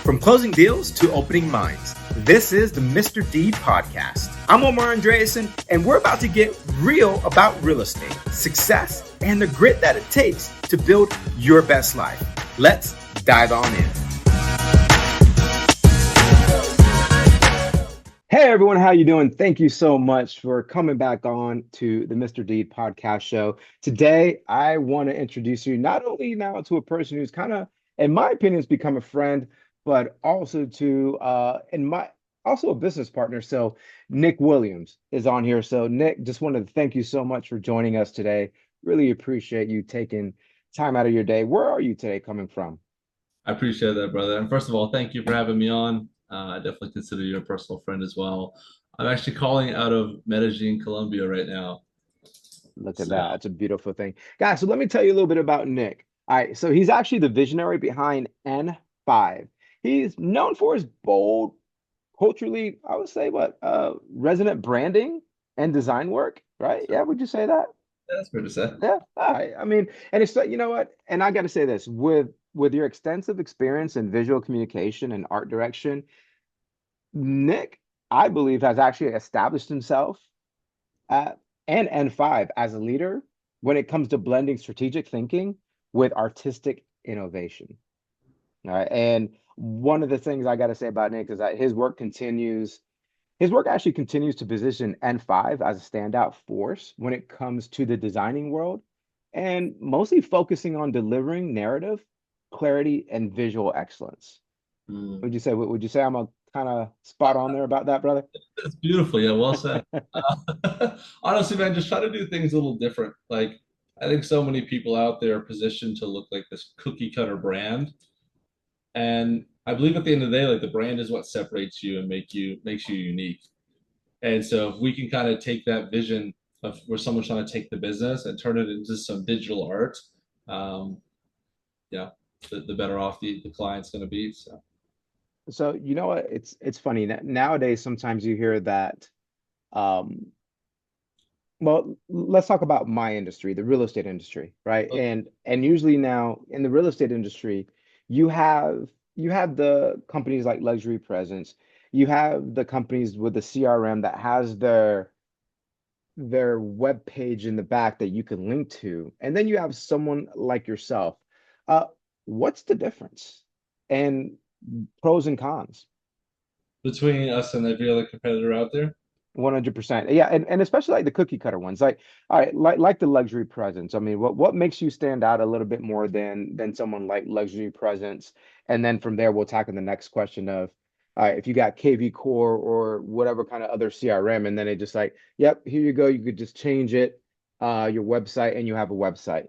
From closing deals to opening minds, this is the Mr. D podcast. I'm Omar Andreasen, and we're about to get real about real estate, success, and the grit that it takes to build your best life. Let's dive on in. Hey everyone, how you doing? Thank you so much for coming back on to the Mr. D podcast show. Today, I want to introduce you not only now to a person who's kind of, in my opinion, has become a friend, but also to also a business partner. So Nick Williams is on here. So Nick, just wanted to thank you so much for joining us today. Really appreciate you taking time out of your day. Where are you today coming from? I appreciate that, brother. And first of all, thank you for having me on. I definitely consider you a personal friend as well. I'm actually calling out of Medellin, Colombia right now. Look at So, that. It's a beautiful thing. Guys, so let me tell you a little bit about Nick. All right, so he's actually the visionary behind N5. He's known for his bold, culturally, I would say, resonant branding and design work, right? Yeah, would you say that? that's fair to say. Yeah, all right. I mean, and it's like, you know what? And I got to say this, with your extensive experience in visual communication and art direction, Nick, I believe, has actually established himself at and N5 as a leader when it comes to blending strategic thinking with artistic innovation. All right. And one of the things I got to say about Nick is that his work actually continues to position N5 as a standout force when it comes to the designing world and mostly focusing on delivering narrative, clarity, and visual excellence. Mm. Would you say I'm a kind of spot on there about that, brother? That's beautiful. Yeah, well said. Honestly, man, just try to do things a little different. Like, I think so many people out there are positioned to look like this cookie cutter brand. And I believe at the end of the day, like the brand is what separates you and makes you unique. And so if we can kind of take that vision of where someone's trying to take the business and turn it into some digital art, um, yeah, the better off the client's going to be. So So you know what? It's funny that nowadays sometimes you hear that. Um, well, let's talk about my industry, the real estate industry, right? And usually now in the real estate industry, you have you have the companies like Luxury Presence, you have the companies with the CRM that has their web page in the back that you can link to, and then you have someone like yourself. Uh, what's the difference? And pros and cons. between us and every other competitor out there, 100%. Yeah, and especially like the cookie cutter ones. Like, all right, like the luxury presence. I mean, what makes you stand out a little bit more than someone like luxury presence? And then from there, we'll tackle the next question of, all right, if you got KV Core or whatever kind of other CRM, and then it just like, yep, here you go. You could just change it, your website, and you have a website.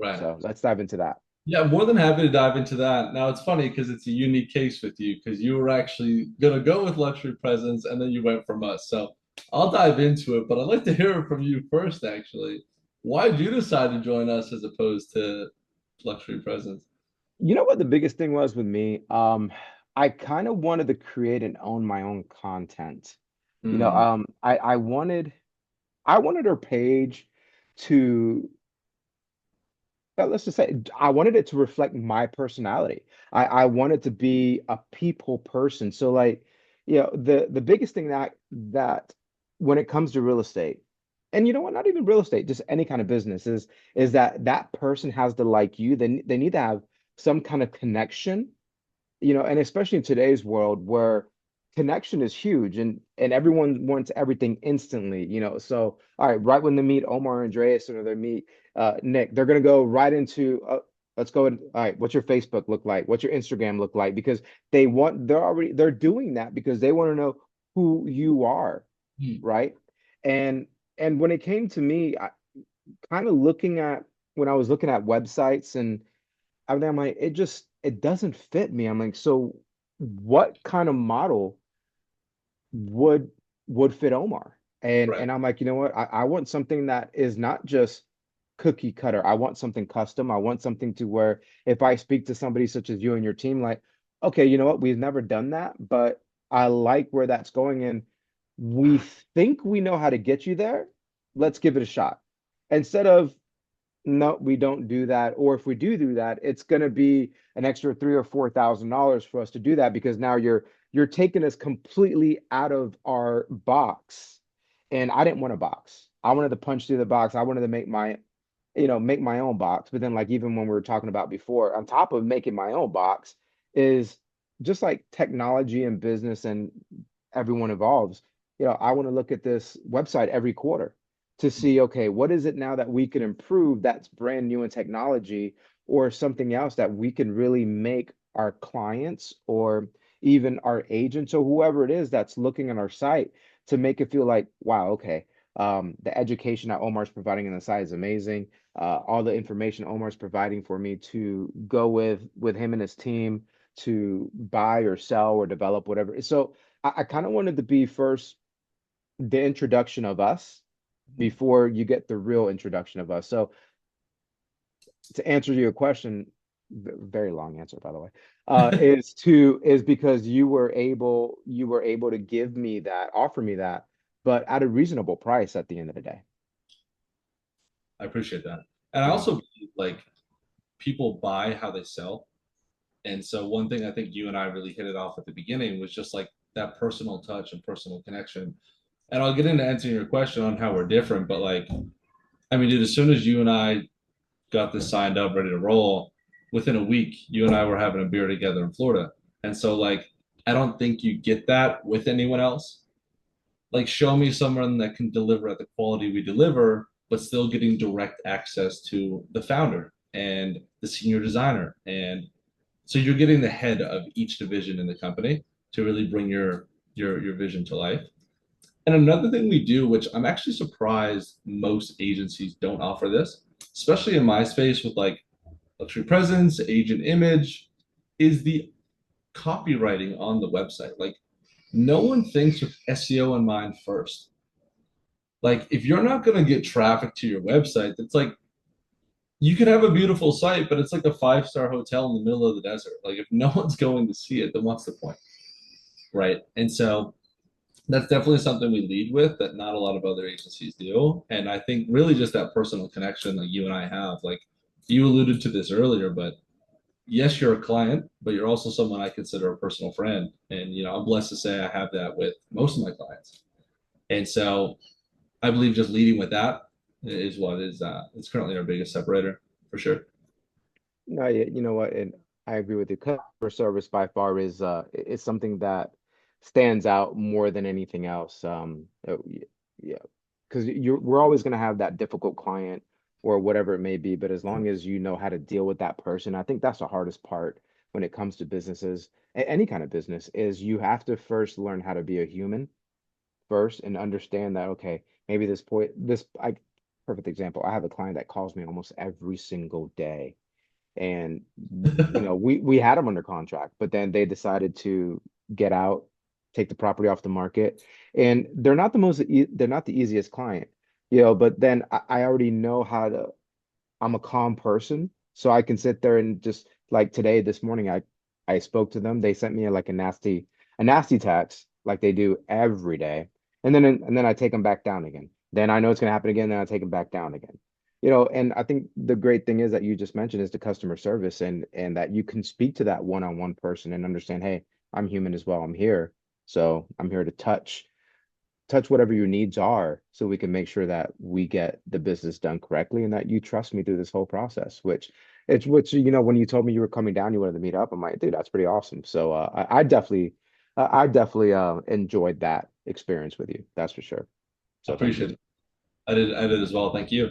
right? So let's dive into that. Yeah, more than happy to dive into that. Now it's funny because it's a unique case with you because you were actually gonna go with luxury presence and then you went from us. So I'll dive into it, but I'd like to hear it from you first, actually. Why did you decide to join us as opposed to luxury presence? You know what the biggest thing was with me? I kind of wanted to create and own my own content. Hmm. I wanted her page to, let's just say, I wanted it to reflect my personality. I wanted to be a people person. So like, the biggest thing that when it comes to real estate, and you know what, not even real estate, just any kind of business is that that person has to like you. They need to have some kind of connection, and especially in today's world where connection is huge and everyone wants everything instantly, so all right, right when they meet Omar Andreasen or they meet Nick, they're going to go right into let's go all right, what's your Facebook look like, what's your Instagram look like, because they're doing that because they want to know who you are, Hmm. right? And and when it came to me, kind of looking at when I was looking at websites, and I'm like, it doesn't fit me. I'm like, so what kind of model would would fit Omar? Right. And I'm like, you know what? I want something that is not just cookie cutter. I want something custom. I want something to where if I speak to somebody such as you and your team, like, okay, you know what? We've never done that, but I like where that's going, and we think we know how to get you there. Let's give it a shot. Instead of No, we don't do that. Or if we do that, it's going to be an extra $3,000 or $4,000 for us to do that because now you're taking us completely out of our box. And I didn't want a box. I wanted to punch through the box. I wanted to make my own box. But then, like, even when we were talking about before, on top of making my own box, is just like technology and business and everyone evolves. I want to look at this website every quarter to see, okay, what is it now that we can improve that's brand new in technology or something else that we can really make our clients or even our agents or whoever it is that's looking at our site to make it feel like, wow, okay, the education that Omar's providing on the site is amazing. All the information Omar's providing for me to go with him and his team to buy or sell or develop whatever. So I kind of wanted to be first the introduction of us before you get the real introduction of us. So to answer your question, very long answer by the way, is because you were able to give me that, offer me that, but at a reasonable price at the end of the day. I appreciate that. And I Yeah. also believe like people buy how they sell. And so one thing I think you and I really hit it off at the beginning was just like that personal touch and personal connection. And I'll get into answering your question on how we're different, but like, I mean, dude, as soon as you and I got this signed up, ready to roll, within a week, you and I were having a beer together in Florida. And so like, I don't think you get that with anyone else. Like, show me someone that can deliver at the quality we deliver, but still getting direct access to the founder and the senior designer. And so you're getting the head of each division in the company to really bring your vision to life. And another thing we do, which I'm actually surprised most agencies don't offer this, especially in my space with like luxury presence, agent image, is the copywriting on the website. Like no one thinks with SEO in mind first. Like if you're not going to get traffic to your website, it's like you could have a beautiful site, but it's like a five-star hotel in the middle of the desert. Like if no one's going to see it, then what's the point? Right. And so that's definitely something we lead with that not a lot of other agencies do. And I think really just that personal connection that you and I have, like you alluded to this earlier, but yes, you're a client, but you're also someone I consider a personal friend. And, I'm blessed to say I have that with most of my clients. And so I believe just leading with that is what is currently our biggest separator for sure. No, yeah, you know what, and I agree with you. Customer service by far is something that stands out more than anything else. Yeah, because we're always going to have that difficult client or whatever it may be, but as long as you know how to deal with that person, I think that's the hardest part when it comes to businesses, any kind of business, is you have to first learn how to be a human first and understand that, okay, maybe perfect example. I have a client that calls me almost every single day and we had them under contract, but then they decided to get out, take the property off the market, and they're not the easiest client, but then I already know how to. I'm a calm person, so I can sit there and just like today, this morning, I spoke to them. They sent me like a nasty text like they do every day, and then I take them back down again. Then I know it's gonna happen again. Then I take them back down again. And I think the great thing is that you just mentioned is the customer service and that you can speak to that one-on-one person and understand, hey, I'm human as well. I'm here, so I'm here to touch whatever your needs are so we can make sure that we get the business done correctly and that you trust me through this whole process, which when you told me you were coming down, you wanted to meet up, I'm like, dude, that's pretty awesome. So I definitely enjoyed that experience with you. That's for sure. I So thank you. appreciate it. I did as well. Thank you.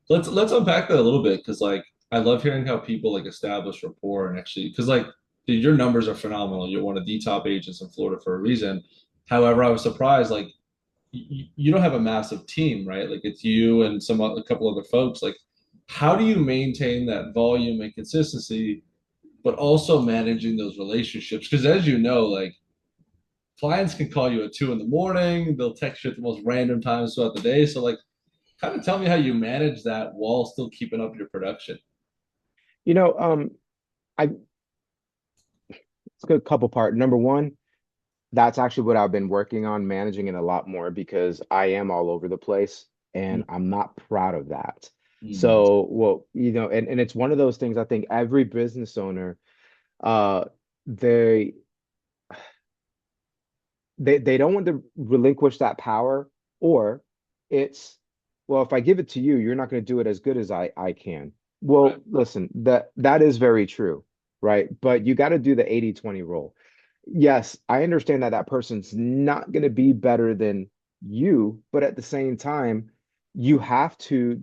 Let's unpack that a little bit because like I love hearing how people like establish rapport and actually because like dude, your numbers are phenomenal. You're one of the top agents in Florida for a reason. However, I was surprised like you don't have a massive team, right? Like it's you and a couple other folks. Like how do you maintain that volume and consistency, but also managing those relationships? Because as you know, like clients can call you at 2 in the morning. They'll text you at the most random times throughout the day. So like kind of tell me how you manage that while still keeping up your production. You know, I it's a good couple part. Number one, that's actually what I've been working on, managing it a lot more because I am all over the place and I'm not proud of that. Mm, So, well, and it's one of those things I think every business owner, uh, they they don't want to relinquish that power, or it's, well, if I give it to you, you're not going to do it as good as I can. right. Well, listen, that is very true, right? But you got to do the 80/20 rule. Yes, I understand that that person's not going to be better than you, but at the same time, you have to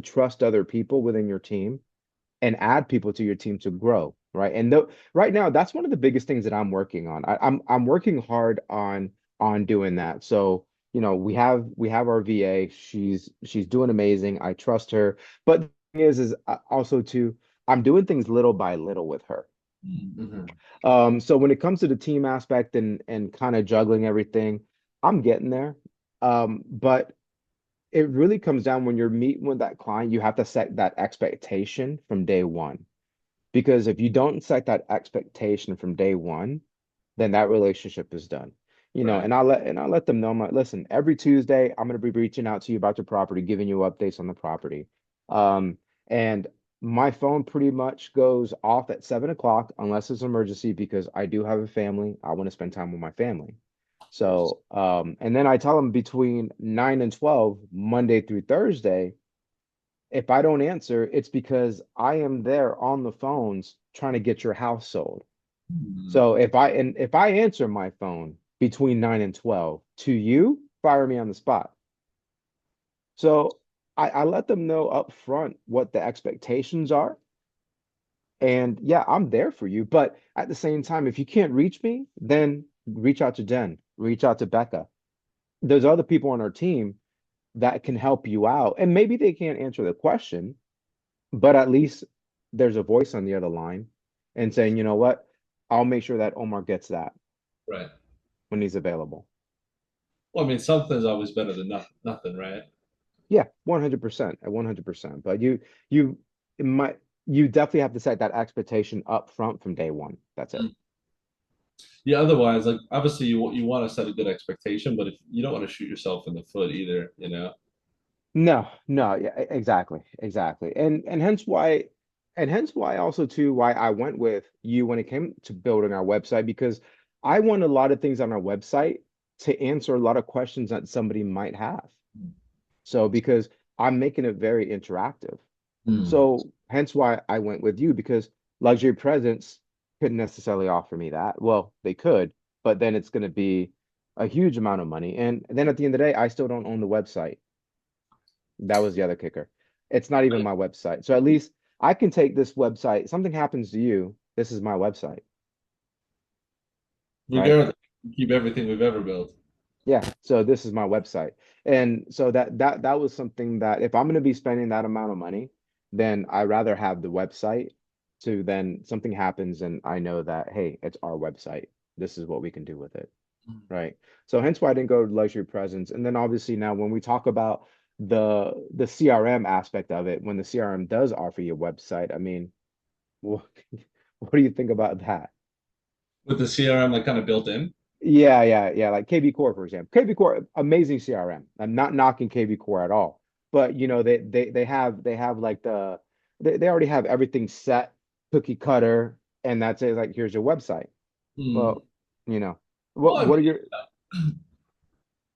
trust other people within your team and add people to your team to grow, right? And right now, that's one of the biggest things that I'm working on. I'm working hard on doing that. So, we have our VA. She's doing amazing. I trust her. But the thing is also too, I'm doing things little by little with her. Mm-hmm. So when it comes to the team aspect and kind of juggling everything, I'm getting there. But it really comes down when you're meeting with that client, you have to set that expectation from day one. Because if you don't set that expectation from day one, then that relationship is done. Right. And I'll let them know, I'm like, listen, every Tuesday I'm gonna be reaching out to you about your property, giving you updates on the property. Um, and my phone pretty much goes off at 7 o'clock unless it's an emergency because I do have a family. I want to spend time with my family. Of course. So, and then I tell them between 9 and 12, Monday through Thursday, if I don't answer, it's because I am there on the phones trying to get your house sold. Mm, So if I answer my phone between 9 and 12 to you, fire me on the spot. So I let them know up front what the expectations are. And yeah, I'm there for you. But at the same time, if you can't reach me, then reach out to Jen, reach out to Becca. There's other people on our team that can help you out. And maybe they can't answer the question, but at least there's a voice on the other line and saying, you know what, I'll make sure that Omar gets that right. when he's available. Well, I mean, something's always better than nothing, right? Yeah, 100%, 100%. But you it might you definitely have to set that expectation up front from day one. That's it. Mm. Yeah. Otherwise, like obviously, you want to set a good expectation, but if you don't want to shoot yourself in the foot either, you know. No, no, yeah, exactly, exactly. And hence why also too why I went with you when it came to building our website because I want a lot of things on our website to answer a lot of questions that somebody might have. So because I'm making it very interactive. Mm. So hence why I went with you because luxury presence couldn't necessarily offer me that. Well, they could, but then it's going to be a huge amount of money. And then at the end of the day, I still don't own the website. That was the other kicker. It's not even my website. So at least I can take this website. Something happens to you. This is my website, right? Regardless, keep everything we've ever built. Yeah. So this is my website. And so that was something that if I'm going to be spending that amount of money, then I rather have the website to then something happens and I know that, hey, it's our website. This is what we can do with it. Right. So hence why I didn't go to luxury presence. And then obviously now when we talk about the CRM aspect of it, when the CRM does offer you a website, I mean, what, what do you think about that? With the CRM like kind of built in. Yeah, yeah, yeah. Like KB Core, for example. KB Core, amazing CRM. I'm not knocking KB Core at all. But they have like they already have everything set, cookie cutter, and that's it. Like here's your website. Mm. Well, you know, Well, what I what are mean, your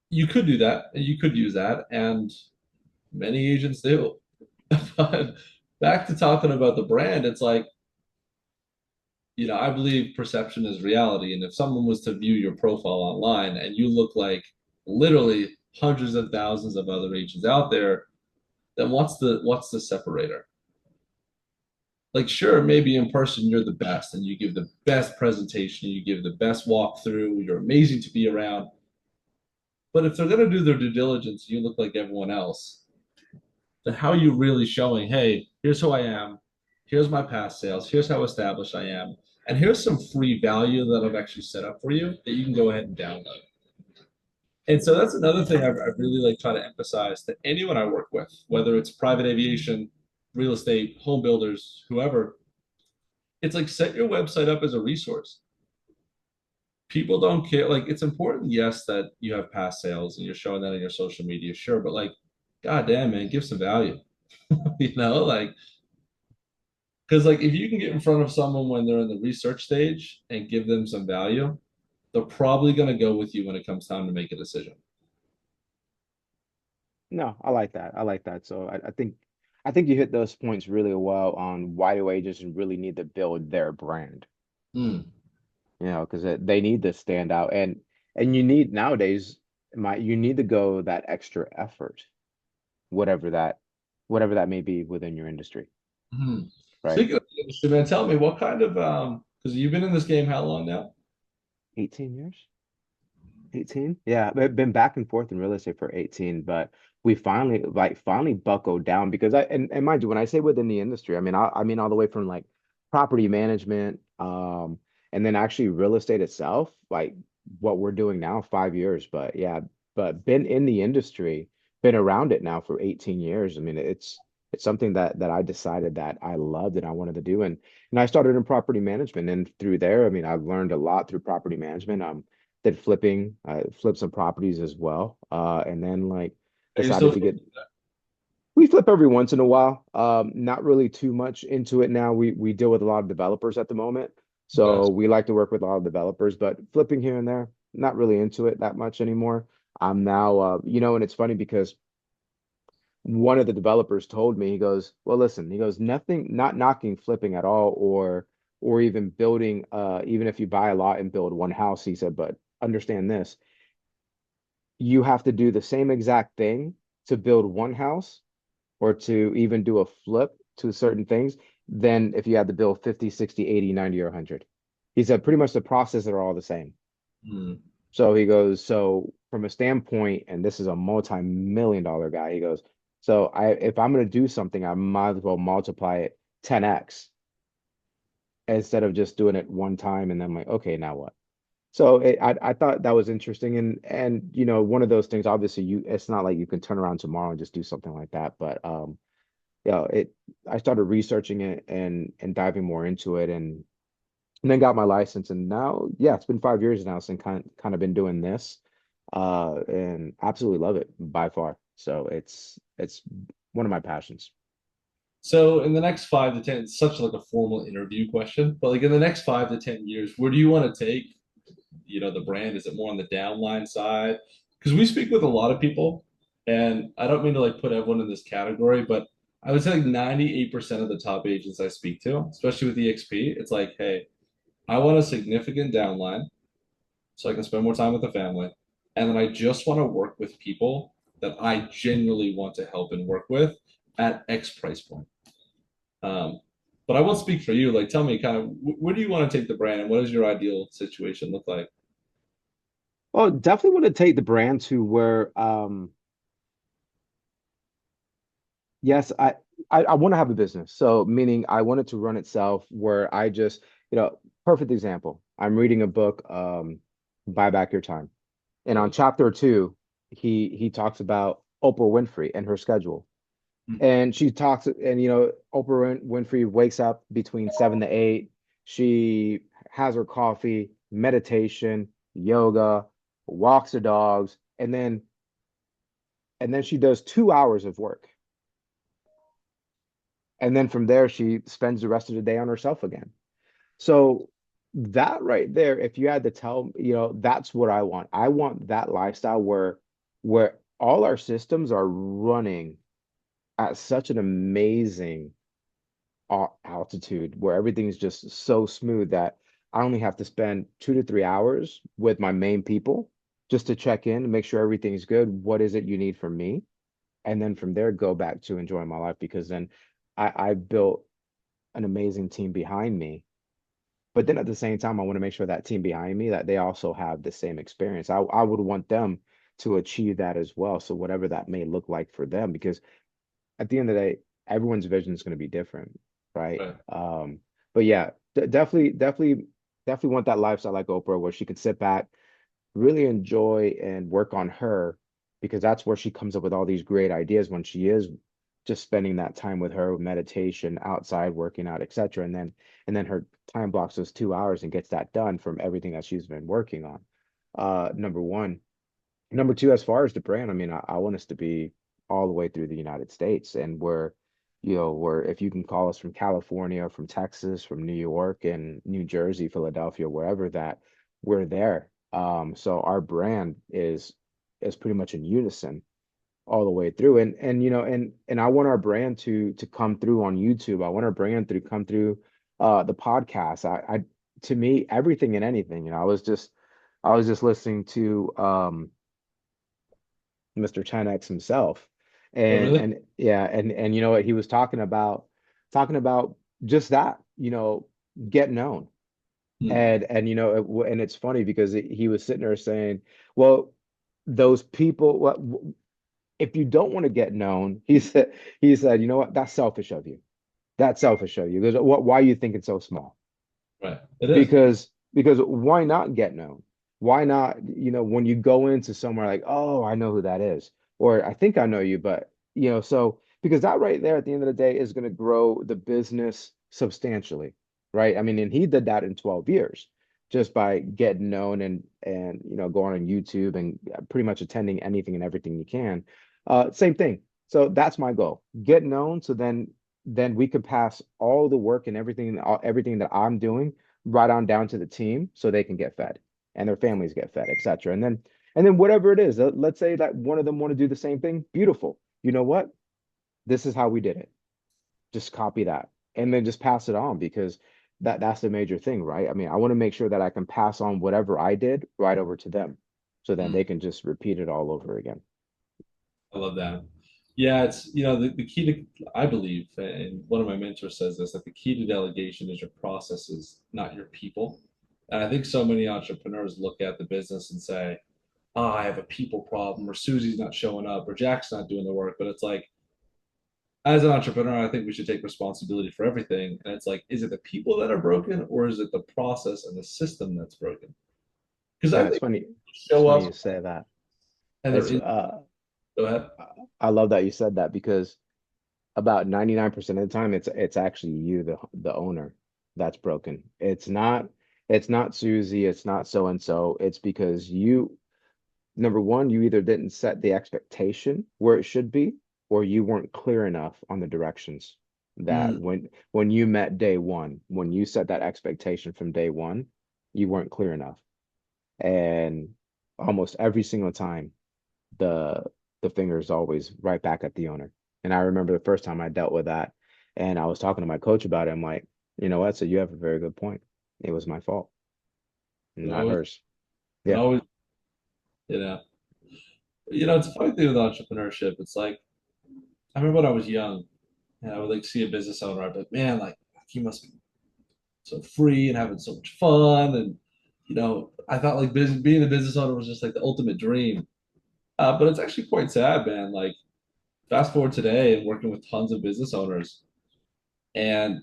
you could do that. You could use that, and many agents do. But back to talking about the brand, it's like, I believe perception is reality. And if someone was to view your profile online and you look like literally hundreds of thousands of other agents out there, then what's the separator? Like, sure, maybe in person you're the best and you give the best presentation, you give the best walkthrough, you're amazing to be around. But if they're gonna do their due diligence, you look like everyone else, then how are you really showing, hey, here's who I am, here's my past sales, here's how established I am, and here's some free value that I've actually set up for you that you can go ahead and download. And so that's another thing I really like try to emphasize to anyone I work with, whether it's private aviation, real estate, home builders, whoever. It's like set your website up as a resource. People don't care. Like it's important, yes, that you have past sales and you're showing that on your social media, sure, but like, god damn man, give some value. You know, like because like if you can get in front of someone when they're in the research stage and give them some value, they're probably going to go with you when it comes time to make a decision. No, I like that. I like that. So I think you hit those points really well on why do agents really need to build their brand, Mm. you know, because they need to stand out and you need nowadays you need to go that extra effort, whatever that whatever that may be within your industry, Mhm. right? Speaking of the industry, man, tell me what kind of because you've been in this game how long now? 18 years? 18? Yeah, I've been back and forth in real estate for 18, but we finally buckled down because and mind you, when I say within the industry, I mean all the way from like property management, and then actually real estate itself, like what we're doing now, 5 years. But yeah, but been in the industry, been around it now for 18 years. I mean, it's something that I decided that I loved and I wanted to do. And I started in property management and through there, I mean, I've learned a lot through property management. Did flipping, flipped some properties as well. And then like Are you still decided to get we flip every once in a while. Not really too much into it now. We deal with a lot of developers at the moment. okay? So we like to work with a lot of developers, but flipping here and there, not really into it that much anymore. I'm now you know, and it's funny because one of the developers told me, he goes, well, listen, he goes, nothing, not knocking flipping at all, or even building, even if you buy a lot and build one house, he said, but understand this you have to do the same exact thing to build one house or to even do a flip to certain things than if you had to build 50, 60, 80, 90, or 100. He said pretty much the process are all the same. Hmm. So he goes, so from a standpoint, and this is a multi-million dollar guy, he goes, so if I'm going to do something, I might as well multiply it 10x instead of just doing it one time and then like, okay, now what? So I thought that was interesting, and you know one of those things. Obviously, you it's not like you can turn around tomorrow and just do something like that. But you know, it I started researching it and diving more into it, and then got my license, and now yeah, it's been 5 years now since kind of been doing this, and absolutely love it by far. So it's one of my passions. So in the next 5 to 10, it's such like a formal interview question, but like in the next 5 to 10 years, where do you want to take, the brand? Is it more on the downline side? Because we speak with a lot of people, and I don't mean to like put everyone in this category, but I would say like 98% of the top agents I speak to, especially with EXP, it's like, hey, I want a significant downline so I can spend more time with the family. And then I just want to work with people that I genuinely want to help and work with at X price point. Um, but I won't speak for you. Like, tell me kind of where do you want to take the brand and what does your ideal situation look like? Well, definitely want to take the brand to where yes, I want to have a business. So meaning I want it to run itself where I just, you know, perfect example. I'm reading a book, Buy Back Your Time. And on Oh, chapter 2, he talks about Oprah Winfrey and her schedule. And she talks, and you know, Winfrey wakes up between 7 to 8. She has her coffee, meditation, yoga, walks the dogs, and then she does 2 hours of work. And then from there, she spends the rest of the day on herself again. So that right there, if you had to tell, you know, that's what I want. I want that lifestyle where all our systems are running at such an amazing altitude, where everything's just so smooth that I only have to spend 2 to 3 hours with my main people just to check in and make sure everything's good. What is it you need from me? And then from there, go back to enjoying my life because then I built an amazing team behind me. But then at the same time, I want to make sure that team behind me that they also have the same experience. I would want them to achieve that as well. So whatever that may look like for them, because at the end of the day, everyone's vision is going to be different, right? right. But yeah, definitely want that lifestyle like Oprah, where she could sit back, really enjoy and work on her, because that's where she comes up with all these great ideas when she is just spending that time with her meditation outside working out etc and then her time blocks those 2 hours and gets that done from everything that she's been working on number one. Number two, as far as the brand, I mean, I want us to be all the way through the United States, and where where if you can call us from California, from Texas, from New York and New Jersey, Philadelphia, wherever that we're there. So our brand is pretty much in unison all the way through. And I want our brand to come through on YouTube. I want our brand to come through the podcast. I to me, everything and anything. I was just listening to Mr. 10X himself. Oh, And really? and yeah, and you know what he was talking about just that, get known. Hmm. And it's funny because he was sitting there saying, well, those people, what if you don't want to get known, he said, you know what, that's selfish of you. That's selfish of you. Because why are you thinking so small? Right. It is. Because why not get known? Why not, when you go into somewhere like, oh, I know who that is, or I think I know you, but so because that right there at the end of the day is going to grow the business substantially, right? I mean, and he did that in 12 years just by getting known and going on YouTube and pretty much attending anything and everything you can. Same thing. So that's my goal. Get known so then we could pass all the work and everything that I'm doing right on down to the team so they can get fed and their families get fed, etc. And then whatever it is, let's say that one of them want to do the same thing. Beautiful. You know what? This is how we did it. Just copy that and then just pass it on because that's the major thing, right? I mean, I want to make sure that I can pass on whatever I did right over to them so then Hmm. they can just repeat it all over again. I love that. Yeah, it's the key to I believe, and one of my mentors says this, that the key to delegation is your processes, not your people. And I think so many entrepreneurs look at the business and say, oh, I have a people problem, or Susie's not showing up, or Jack's not doing the work. But it's like, as an entrepreneur, I think we should take responsibility for everything. And it's like, is it the people that are broken, or is it the process and the system that's broken? Because I It's think funny. It's show funny up you say that. and they're It's in. Go ahead. I love that you said that because about 99% of the time it's actually you, the owner, that's broken. It's not Susie, it's not so and so. It's because you, number one, you either didn't set the expectation where it should be, or you weren't clear enough on the directions that Mm, when you met day one, when you set that expectation from day one, you weren't clear enough. And almost every single time the the finger is always right back at the owner. And I remember the first time I dealt with that, and I was talking to my coach about it. I'm like, you know what? So you have a very good point. It was my fault, it not always, hers. it Yeah. always, you know, it's a funny thing with entrepreneurship. It's like I remember when I was young, and I would like see a business owner. I'd be like, man, like he must be so free and having so much fun, and I thought like being a business owner was just like the ultimate dream. But it's actually quite sad, man. Like fast forward today and working with tons of business owners, and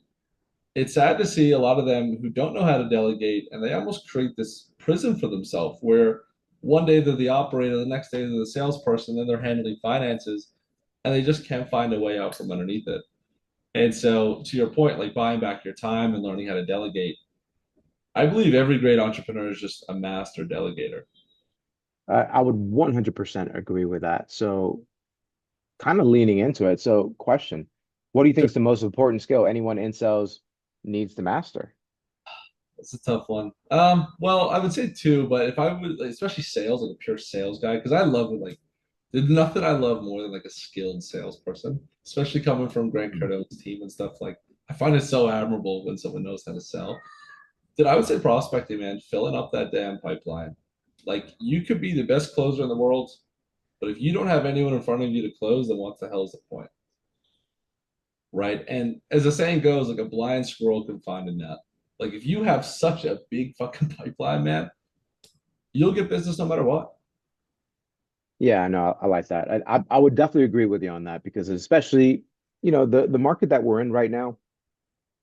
it's sad to see a lot of them who don't know how to delegate, and they almost create this prison for themselves where one day they're the operator, the next day they're the salesperson, then they're handling finances, and they just can't find a way out from underneath it. And so, to your point, like buying back your time and learning how to delegate, I believe every great entrepreneur is just a master delegator. I would 100% agree with that. So, kind of leaning into it. So, question, what do you think is the most important skill anyone in sales needs to master? It's a tough one. Well, I would say two, but if I would, like, especially sales, like a pure sales guy, because I love it. Like, there's nothing I love more than like a skilled salesperson, especially coming from Grant Cardone's team and stuff. Like, I find it so admirable when someone knows how to sell. That I would say prospecting, man, filling up that damn pipeline. Like, you could be the best closer in the world, but if you don't have anyone in front of you to close, then what the hell is the point? Right? And as the saying goes, like a blind squirrel can find a nut. Like if you have such a big fucking pipeline, man, you'll get business no matter what. Yeah, no, I like that. I would definitely agree with you on that because especially, the market that we're in right now,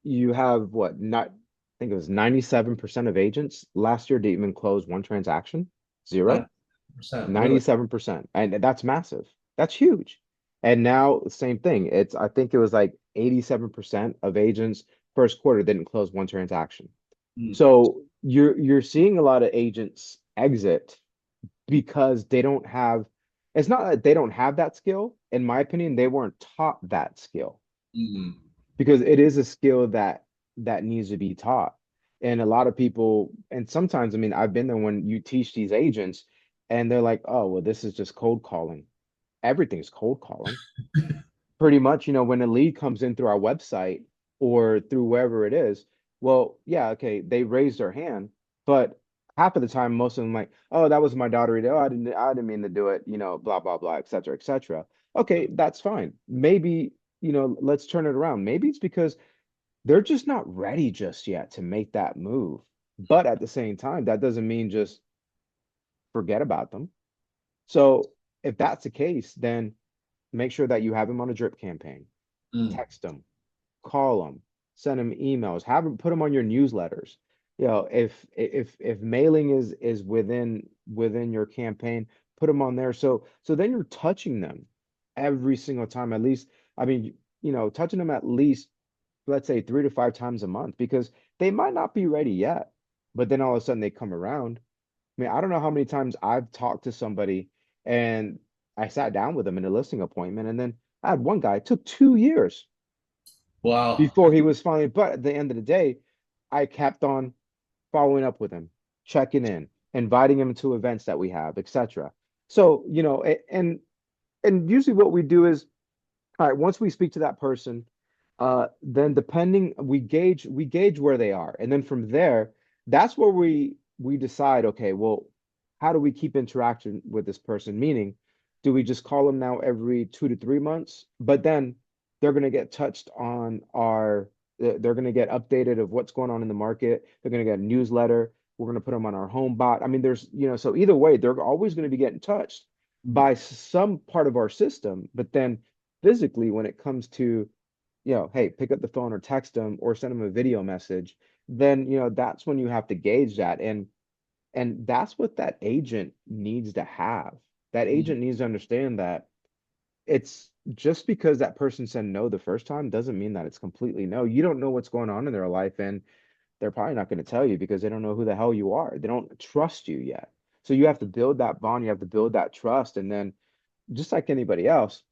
you have what not I think it was 97% of agents last year didn't even close one transaction. Zero. 90%, really. 97%. And that's massive. That's huge. And now same thing. I think it was like 87% of agents first quarter didn't close one transaction. Mm, So you're seeing a lot of agents exit because they don't have it's not that they don't have that skill. In my opinion, they weren't taught that skill. Mm. because it is a skill that needs to be taught. And a lot of people, and sometimes, I mean, I've been there when you teach these agents and they're like, oh, well, this is just cold calling. Everything's cold calling. Pretty much, when a lead comes in through our website or through wherever it is, well, yeah, okay, they raise their hand, but half of the time, most of them like, oh, that was my daughter. Oh, I didn't mean to do it, blah, blah, blah, et cetera, et cetera. Okay, that's fine. Maybe, let's turn it around. Maybe it's because they're just not ready just yet to make that move. But at the same time, that doesn't mean just forget about them. So if that's the case, then make sure that you have them on a drip campaign. Mm. Text them, call them, send them emails, have them put them on your newsletters. If mailing is within your campaign, put them on there. So then you're touching them every single time, at least. I mean, touching them at least, let's say 3 to 5 times a month, because they might not be ready yet, but then all of a sudden they come around. I mean, I don't know how many times I've talked to somebody and I sat down with them in a listing appointment, and then I had one guy, it took 2 years Wow. before he was finally, but at the end of the day, I kept on following up with him, checking in, inviting him to events that we have, etc. So, and usually what we do is, all right, once we speak to that person, then depending we gauge where they are. And then from there, that's where we decide, okay, well, how do we keep interaction with this person? Meaning, do we just call them now every 2 to 3 months? But then they're gonna get touched on they're gonna get updated of what's going on in the market. They're gonna get a newsletter. We're gonna put them on our home bot. I mean, so either way, they're always gonna be getting touched Mm. by some part of our system, but then physically when it comes to, hey, pick up the phone or text them or send them a video message, then that's when you have to gauge that. And that's what that agent needs to have. That Mm. agent needs to understand that it's just because that person said no the first time doesn't mean that it's completely no. You don't know what's going on in their life, and they're probably not going to tell you because they don't know who the hell you are. They don't trust you yet. So you have to build that bond, you have to build that trust, and then just like anybody else,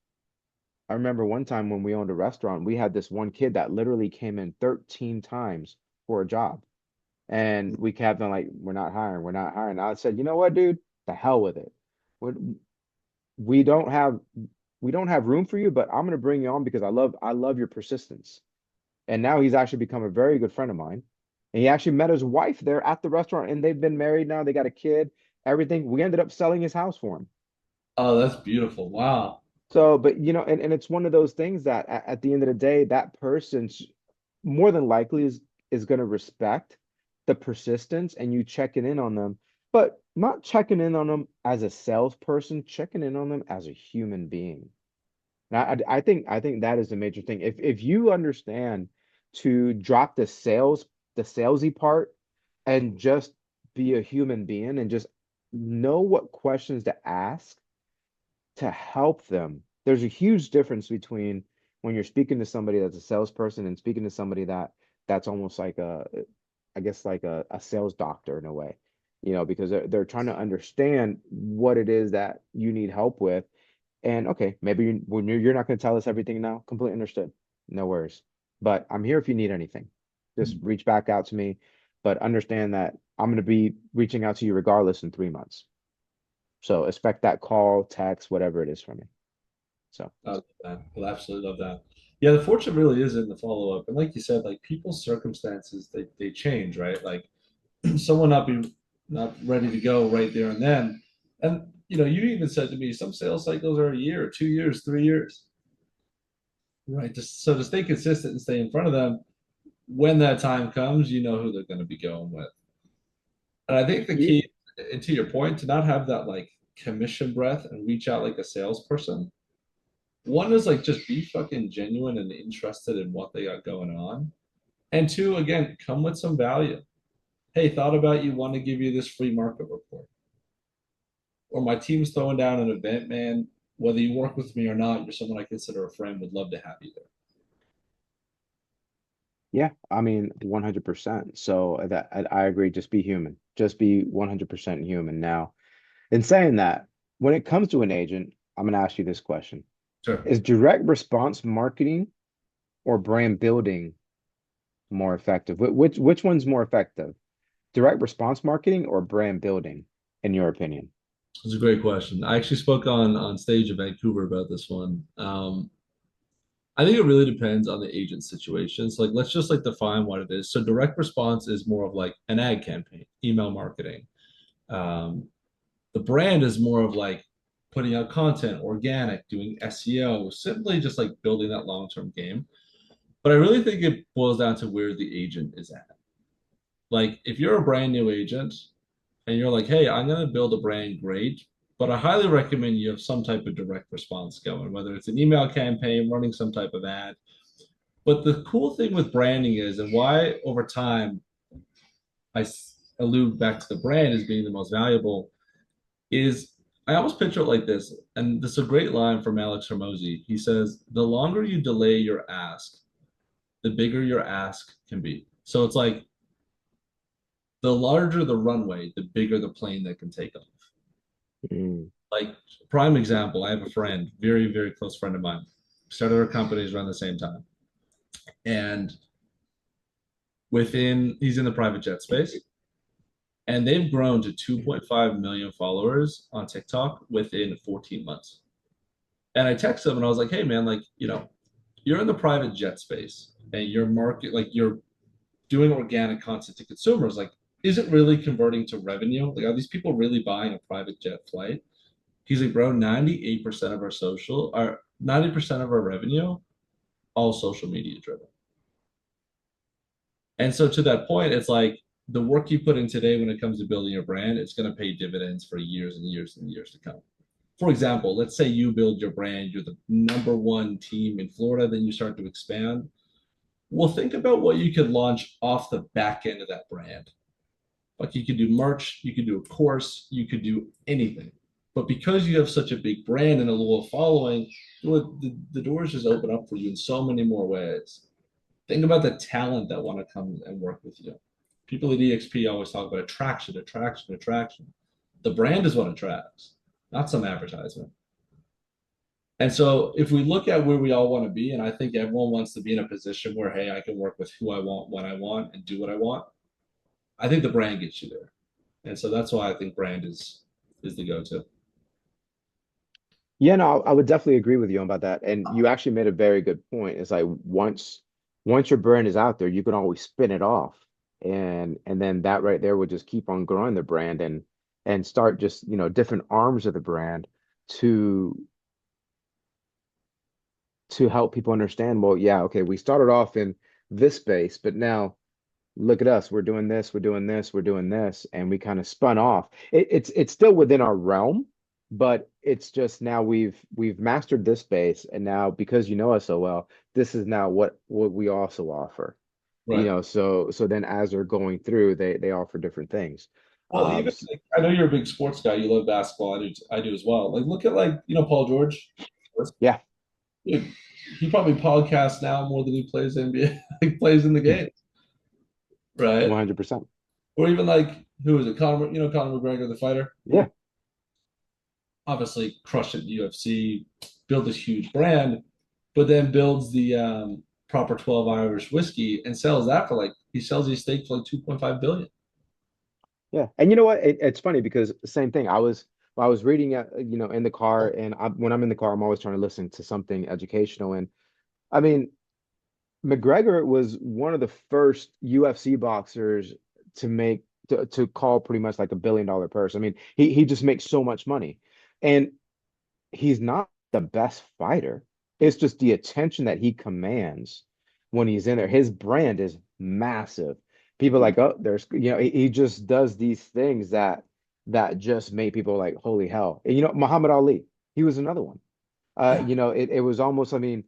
I remember one time when we owned a restaurant, we had this one kid that literally came in 13 times for a job. And we kept on like, we're not hiring, we're not hiring. I said, you know what, dude? The hell with it. We we don't have we don't have room for you, but I'm gonna bring you on because I love your persistence. And now he's actually become a very good friend of mine. And he actually met his wife there at the restaurant, and they've been married now. They got a kid, everything. We ended up selling his house for him. Oh, that's beautiful. Wow. So, but and it's one of those things that at the end of the day, that person's more than likely is going to respect the persistence and you checking in on them, but not checking in on them as a salesperson, checking in on them as a human being. And I think that is the major thing. If you understand to drop the salesy part and just be a human being and just know what questions to ask to help them. There's a huge difference between when you're speaking to somebody that's a salesperson and speaking to somebody that's almost like I guess like a sales doctor in a way, because they're trying to understand what it is that you need help with. And okay, maybe when you're not going to tell us everything now, completely understood. No worries. But I'm here if you need anything. Just reach back out to me, but understand that I'm going to be reaching out to you regardless in 3 months. So expect that call, text, whatever it is from me. So I love that. I absolutely love that. Yeah, the fortune really is in the follow up. And like you said, like people's circumstances, they change, right? Like someone not ready to go right there and then. And you even said to me some sales cycles are a year, 2 years, 3 years. Right. Just so to stay consistent and stay in front of them, when that time comes, you know who they're going to be going with. And I think the yeah, key, and to your point, to not have that like commission breath and reach out like a salesperson. One is like just be fucking genuine and interested in what they got going on. And two, again, come with some value. Hey, thought about you, want to give you this free market report. Or my team's throwing down an event, man. Whether you work with me or not, you're someone I consider a friend, would love to have you there. yeah, I mean 100%. So that I agree. Just be human. Just be 100% human. Now, in saying that, when it comes to an agent, I'm going to ask you this question: Sure. Is direct response marketing or brand building more effective? Which one's more effective? Direct response marketing or brand building, in your opinion? It's a great question. I actually spoke on stage in Vancouver about this one. I think it really depends on the agent situation. So like let's just like define what it is. So direct response is more of like an ad campaign, email marketing. Um, the brand is more of like putting out content, organic, doing SEO, simply just like building that long-term game. But I really think it boils down to where the agent is at. Like if you're a brand new agent and you're like, hey, I'm going to build a brand, great. But I highly recommend you have some type of direct response going, whether it's an email campaign, running some type of ad. But the cool thing with branding is, and why over time I allude back to the brand as being the most valuable, is I almost picture it like this. And this is a great line from Alex Hermosi. He says, the longer you delay your ask, the bigger your ask can be. So it's like the larger the runway, the bigger the plane that can take off. Mm, Like prime example, I have a friend, very, very close friend of mine, started our companies around the same time. And he's in the private jet space, and they've grown to 2.5 million followers on TikTok within 14 months. And I texted him and I was like, hey man, like, you're in the private jet space and your market, like you're doing organic content to consumers. Like, is it really converting to revenue? Like, are these people really buying a private jet flight? He's like, bro, 98% of our social, our 90% of our revenue, all social media driven. And so to that point, it's like the work you put in today when it comes to building your brand, it's going to pay dividends for years and years and years to come. For example, let's say you build your brand, you're the number one team in Florida, then you start to expand. Well, think about what you could launch off the back end of that brand. Like you could do merch, you could do a course, you could do anything. But because you have such a big brand and a loyal following, the doors just open up for you in so many more ways. Think about the talent that want to come and work with you. People at EXP always talk about attraction, attraction, attraction. The brand is what attracts, not some advertisement. And so if we look at where we all want to be, and I think everyone wants to be in a position where, hey, I can work with who I want, when I want, and do what I want, I think the brand gets you there. And so that's why I think brand is the go-to. yeah, no, I would definitely agree with you about that. And you actually made a very good point. It's like once your brand is out there, you can always spin it off. And then that right there would just keep on growing the brand and start just, different arms of the brand to to help people understand, well, yeah, okay, we started off in this space, but now look at us. We're doing this, we're doing this, we're doing this, and we kind of spun off. It's still within our realm, but it's just now we've mastered this space, and now because you know us so well, this is now what we also offer. Right. So then as they're going through, they offer different things. Well, even S- like, I know you're a big sports guy. You love basketball. I do as well. Like, look at like Paul George. yeah, Dude, he probably podcasts now more than he plays NBA, like plays in the game, right? 100%. Or even like who is it? Conor, Conor McGregor, the fighter. Yeah. Obviously, crushed at the UFC, built this huge brand, but then builds the proper 12 Irish whiskey and sells that for like he sells these steak for like 2.5 billion. Yeah. And you know what? It's funny because same thing. I was reading, in the car, and when I'm in the car, I'm always trying to listen to something educational. And I mean, McGregor was one of the first UFC boxers to call pretty much like $1 billion purse. I mean, he just makes so much money, and he's not the best fighter. It's just the attention that he commands when he's in there. His brand is massive. People are like, oh, he just does these things that just make people like, holy hell. And, Muhammad Ali, he was another one. Yeah. It was almost, I mean,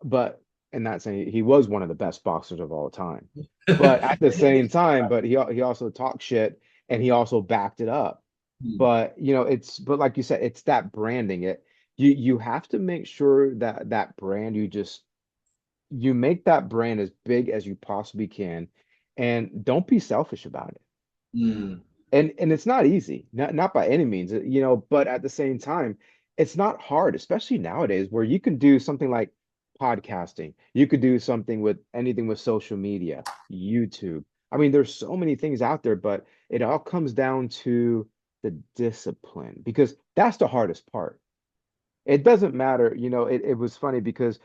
but in that sense, he was one of the best boxers of all time. But at the same time, but he also talked shit and he also backed it up. But but like you said, it's that branding. You have to make sure that that brand you make that brand as big as you possibly can, and don't be selfish about it. Mm. And it's not easy, not by any means, but at the same time, it's not hard, especially nowadays where you can do something like podcasting. You could do something with anything with social media, YouTube. I mean, there's so many things out there, but it all comes down to the discipline because that's the hardest part. It doesn't matter, it was funny because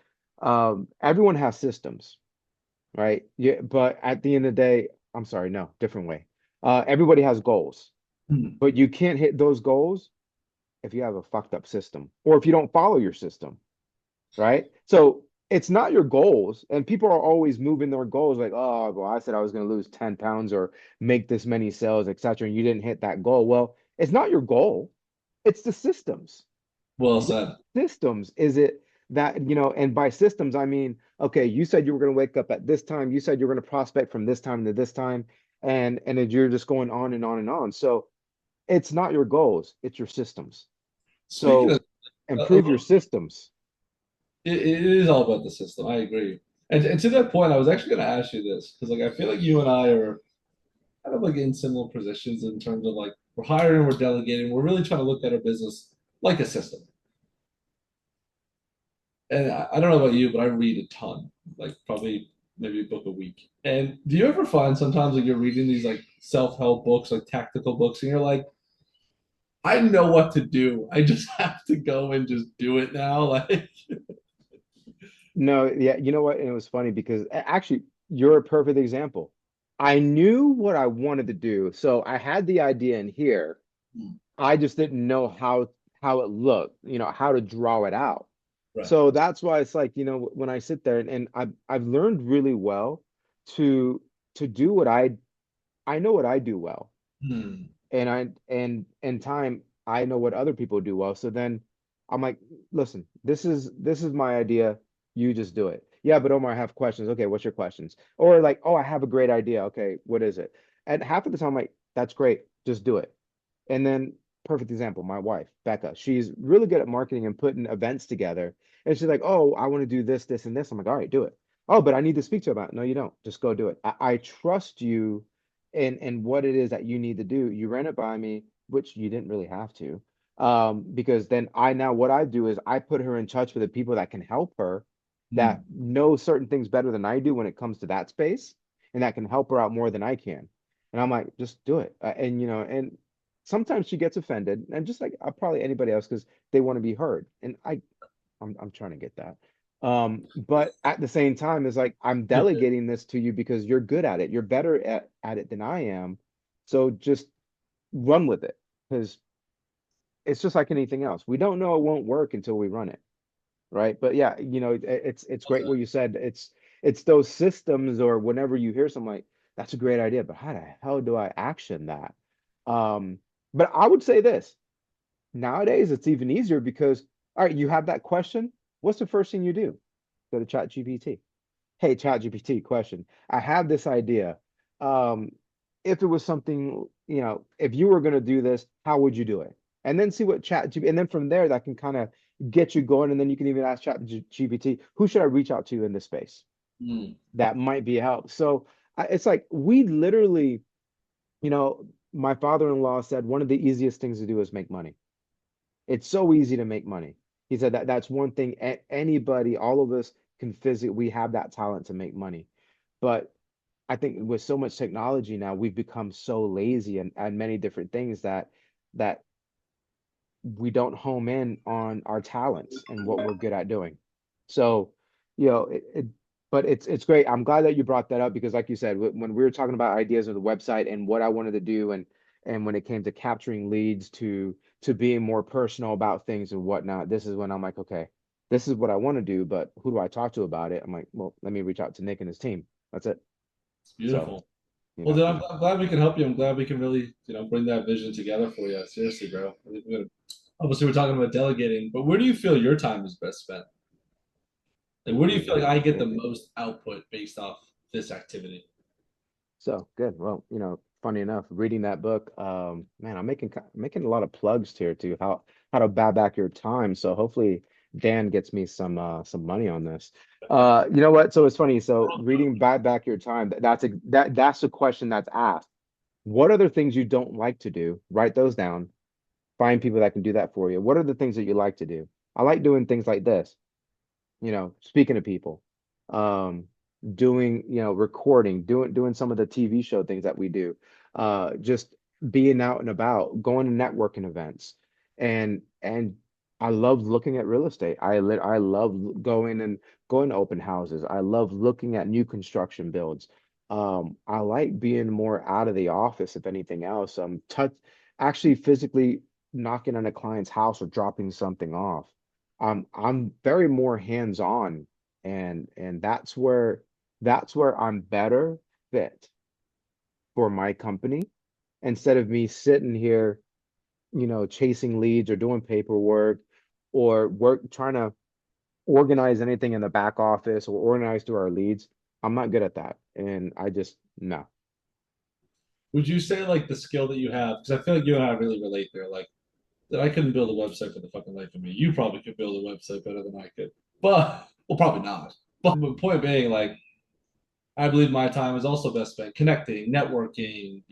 everyone has systems, right? Yeah, but at the end of the day, I'm sorry, no, different way. Everybody has goals, Hmm. but you can't hit those goals if you have a fucked up system or if you don't follow your system, right? So it's not your goals, and people are always moving their goals like, oh, well, I said I was going to lose 10 pounds or make this many sales, etc., and you didn't hit that goal. Well, it's not your goal, it's the systems. Well Which said. systems is it that, and by systems, I mean, okay, you said you were going to wake up at this time, you said you're going to prospect from this time to this time, and then you're just going on and on and on. So it's not your goals, it's your systems. Speaking of, So improve your systems. it is all about the system. I agree. And to that point, I was actually going to ask you this because, like, I feel like you and I are kind of like in similar positions in terms of like we're hiring, we're delegating, we're really trying to look at our business like a system. And I don't know about you, but I read a ton, like probably maybe a book a week. And do you ever find sometimes like you're reading these like self-help books, like tactical books, and you're like, I know what to do. I just have to go and just do it now. Like, No, yeah, you know what? And it was funny because actually, you're a perfect example. I knew what I wanted to do, so I had the idea in here. I just didn't know how it looked, how to draw it out. right. So that's why it's like, when I sit there and I've learned really well to to do what I know what I do well, Hmm. and I and in time I know what other people do well. So then I'm like, listen, this is my idea. You just do it. Yeah, but Omar, I have questions. Okay, what's your questions? Or like, oh, I have a great idea. Okay, what is it? And half of the time, I'm like, that's great. Just do it. And then, perfect example, my wife, Becca, she's really good at marketing and putting events together. And she's like, oh, I want to do this, this, and this. I'm like, all right, do it. Oh, but I need to speak to you about it. No, you don't. Just go do it. I trust you in what it is that you need to do. You ran it by me, which you didn't really have to. Because then I now what I do is I put her in touch with the people that can help her that Hmm. know certain things better than I do when it comes to that space and that can help her out more than I can. And I'm like, just do it. And sometimes she gets offended, and just like probably anybody else, because they want to be heard. And I'm trying to get that. But at the same time, it's like I'm delegating this to you because you're good at it. You're better at it than I am. So just run with it because it's just like anything else. We don't know it won't work until we run it, right? But yeah, it's great what you said. It's those systems or whenever you hear something like that's a great idea, but how the hell do I action that? Um, but I would say this. Nowadays, it's even easier because, all right, you have that question. What's the first thing you do? Go to ChatGPT. Hey, ChatGPT, question. I have this idea. Um, if it was something, if you were going to do this, how would you do it? And then see what ChatGPT, and then from there, that can kind of get you going. And then you can even ask ChatGPT, who should I reach out to in this space? Hmm. That might be help. So it's like we literally, my father-in-law said one of the easiest things to do is make money. It's so easy to make money. He said that that's one thing anybody, all of us can physically, we have that talent to make money. But I think with so much technology now, we've become so lazy and many different things that we don't home in on our talents and what we're good at doing. So, but it's great. I'm glad that you brought that up because, like you said, when we were talking about ideas of the website and what I wanted to do, and when it came to capturing leads to being more personal about things and whatnot, this is when I'm like, okay, this is what I want to do, but who do I talk to about it? I'm like, well, let me reach out to Nick and his team. That's it. It's So, beautiful. Well, then I'm glad we can help you. I'm glad we can really, bring that vision together for you. Seriously, bro. Obviously, we're talking about delegating, but where do you feel your time is best spent? Like, where do you feel like I get the Good. most output based off this activity? So good. Well, funny enough, reading that book, man, I'm making a lot of plugs here to how to buy back your time. So hopefully Dan gets me some money on this. You know what? So it's funny. So reading buy back your time, that's a question that's asked. What are the things you don't like to do? Write those down. Find people that can do that for you. What are the things that you like to do? I like doing things like this. speaking to people, um, doing, recording, doing some of the TV show things that we do, just being out and about, going to networking events, and I love looking at real estate. I love going to open houses. I love looking at new construction builds. I like being more out of the office, if anything else. Actually physically knocking on a client's house or dropping something off. I'm very more hands-on, and that's where I'm better fit for my company, instead of me sitting here, chasing leads or doing paperwork or work trying to organize anything in the back office or organize through our leads. I'm not good at that. And I just no. Would you say like the skill that you have? Because I feel like you and I really relate there. Like that, I couldn't build a website for the fucking life of me. You probably could build a website better than I could, but well, probably not. But the point being, like, I believe my time is also best spent connecting, networking.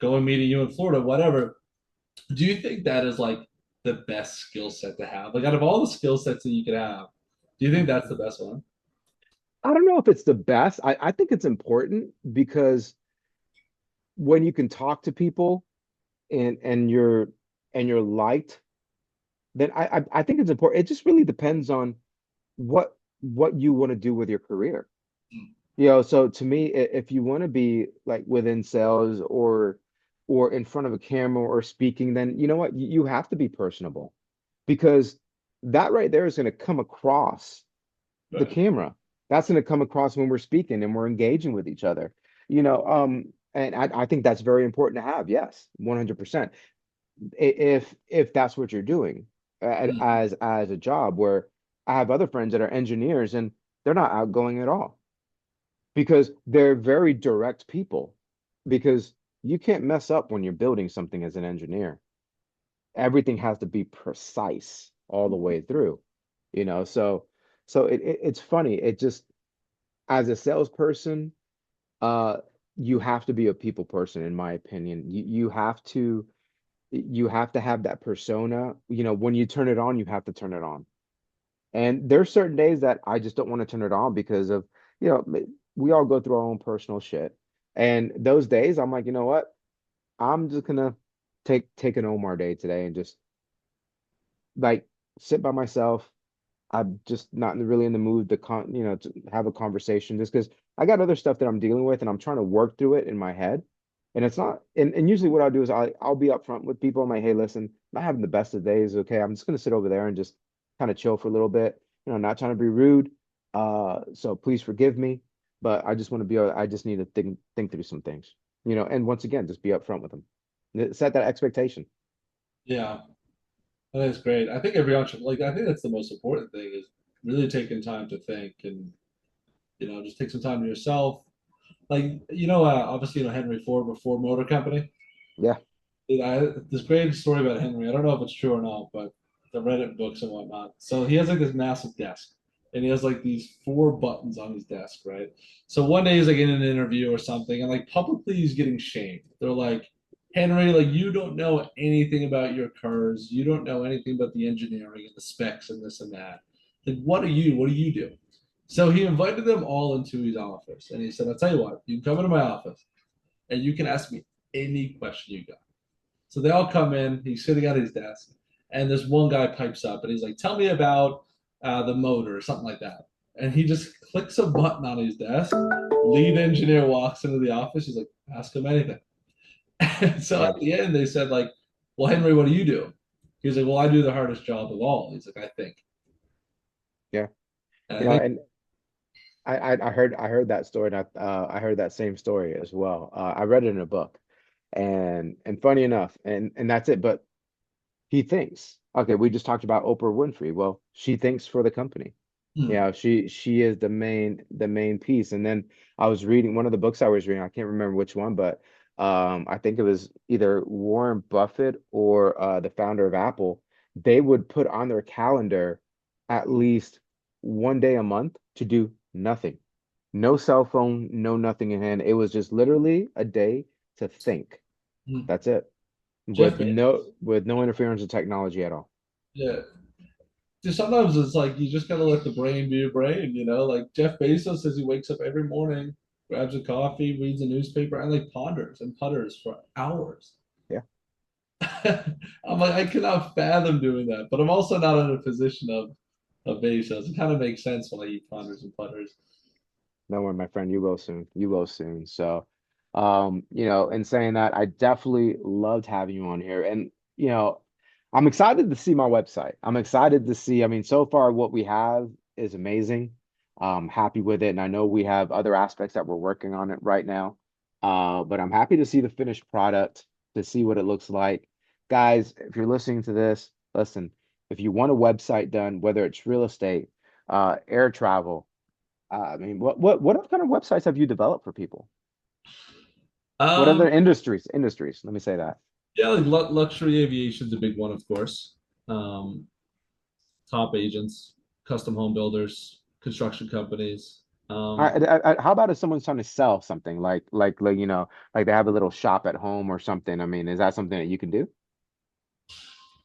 Going meeting you in Florida, whatever. Do you think that is like the best skill set to have? Like out of all the skill sets that you could have, do you think that's the best one? I don't know if it's the best. I think it's important because when you can talk to people and you're liked, then I think it's important. It just really depends on what you want to do with your career. So to me, if you want to be like within sales or in front of a camera or speaking, then you know what? You have to be personable, because that right there is going to come across the Right. camera. That's going to come across when we're speaking and we're engaging with each other. And I think that's very important to have. Yes, 100%. If that's what you're doing Mm. as a job, where I have other friends that are engineers and they're not outgoing at all, because they're very direct people, because you can't mess up when you're building something as an engineer. Everything has to be precise all the way through, so it's funny. It just, as a salesperson, uh you have to be a people person, in my opinion. You have to have that persona. When you turn it on, you have to turn it on. And there's certain days that I just don't want to turn it on because of, we all go through our own personal shit. And those days, I'm like, you know what? I'm just gonna take an Omar day today and just like sit by myself. I'm just not really in the mood to have a conversation, just because I got other stuff that I'm dealing with and I'm trying to work through it in my head. And it's not, and usually what I'll do is I'll be upfront with people. I'm like, hey, listen, not having the best of days. Okay. I'm just gonna sit over there and just kind of chill for a little bit, not trying to be rude. So please forgive me, but I just want to I just need to think through some things, and once again, just be upfront with them. Set that expectation. Yeah, that's great. I think everyone should like. I think that's the most important thing is really taking time to think and just take some time to yourself. Like obviously Henry Ford before Motor Company. Yeah. This great story about Henry. I don't know if it's true or not, but I read it in books and whatnot. So he has like this massive desk, and he has like these four buttons on his desk, right? So one day he's like in an interview or something, and like publicly he's getting shamed. They're like, Henry, like you don't know anything about your cars. You don't know anything about the engineering and the specs and this and that. Like, what are you? What do you do? So he invited them all into his office, and he said, "I'll tell you what. You can come into my office, and you can ask me any question you got." So they all come in. He's sitting at his desk, and this one guy pipes up, and he's like, "Tell me about the motor or something like that." And he just clicks a button on his desk. Lead engineer walks into the office. He's like, "Ask him anything." And so Yeah. at the end, they said like, "Well, Henry, what do you do?" He's like, "Well, I do the hardest job of all." He's like, "I think," Yeah. and You I know, think, and I heard that story, and I heard that same story as well. I read it in a book, and funny enough, and that's it. But he thinks, okay, we just talked about Oprah Winfrey. Well, she thinks for the company. hmm, She is the main piece. And then I was reading one of the books I was reading. I can't remember which one, but I think it was either Warren Buffett or the founder of Apple. They would put on their calendar at least one day a month to do nothing. No cell phone, no nothing in hand. It was just literally a day to think. hmm. That's it. Jeff With Bezos. no interference of technology at all. Yeah, just sometimes it's like you just gotta let the brain be a brain, you know. Like Jeff Bezos says he wakes up every morning, grabs a coffee, reads a newspaper, and like ponders and putters for hours. Yeah. I'm like, I cannot fathom doing that, but I'm also not in a position of Bezos. It kind of makes sense why he ponders and putters. Don't worry, my friend, you will soon. You will soon. So, in saying that, I definitely loved having you on here. And, I'm excited to see my website. I'm excited to see, I mean, so far what we have is amazing. I'm happy with it. And I know we have other aspects that we're working on it right now. But I'm happy to see the finished product, to see what it looks like. Guys, if you're listening to this, listen, if you want a website done, whether it's real estate, air travel, I mean, what other kind of websites have you developed for people? What other Um, industries? Industries. Let me say that. yeah, like luxury aviation is a big one, of course. Um, Top agents, custom home builders, construction companies. All Um, right, how about if someone's trying to sell something like like they have a little shop at home or something? I mean, is that something that you can do?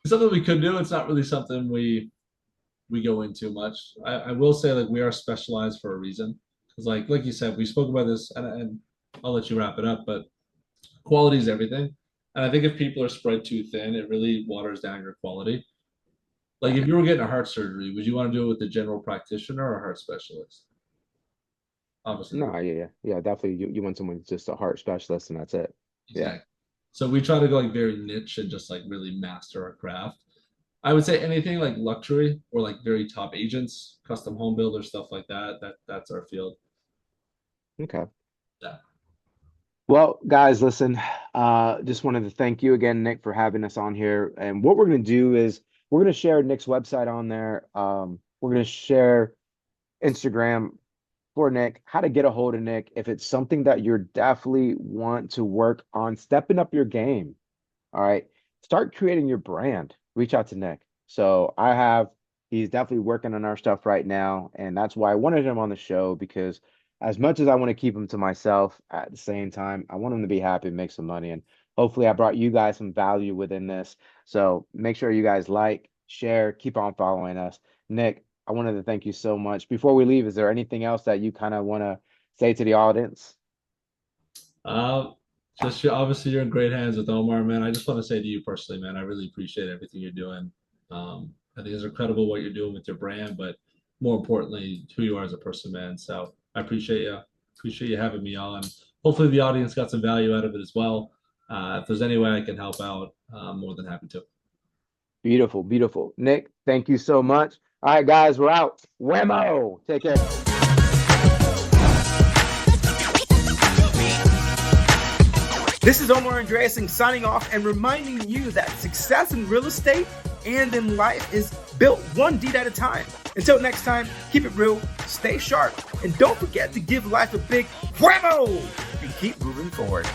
Something we could do. It's not really something we go into much. I will say like we are specialized for a reason because like you said, we spoke about this, and I'll let you wrap it up. But quality is everything, and I think if people are spread too thin, it really waters down your quality. Like Yeah. if you were getting a heart surgery, would you want to do it with a general practitioner or a heart specialist? Obviously, No, yeah, definitely. You want someone who's just a heart specialist and that's it. Yeah. exactly. So we try to go like very niche and just like really master our craft. I would say anything like luxury or like very top agents, custom home builders, stuff like that. That's our field. Okay. Yeah. Well, guys, listen, just wanted to thank you again, Nick, for having us on here. And what we're going to do is we're going to share Nick's website on there. We're going to share Instagram for Nick, how to get a hold of Nick. If it's something that you're definitely want to work on stepping up your game, all right. Start creating your brand. Reach out to Nick. So he's definitely working on our stuff right now. And that's why I wanted him on the show because as much as I want to keep him to myself, at the same time, I want him to be happy and make some money. And hopefully I brought you guys some value within this. So make sure you guys like, share, keep on following us. Nick, I wanted to thank you so much. Before we leave, is there anything else that you kind of want to say to the audience? Uh, just obviously you're in great hands with Omar, man. I just want to say to you personally, man, I really appreciate everything you're doing. I think it's incredible what you're doing with your brand, but more importantly, who you are as a person, man. So I appreciate you. Appreciate you having me on. Hopefully the audience got some value out of it as well. If there's any way I can help out, I'm more than happy to. Beautiful, beautiful. Nick, thank you so much. All right, guys, we're out. Whammo. Take care. This is Omar Andreasen signing off and reminding you that success in real estate and in life is built one deed at a time. Until next time, keep it real, stay sharp, and don't forget to give life a big whammo and keep moving forward.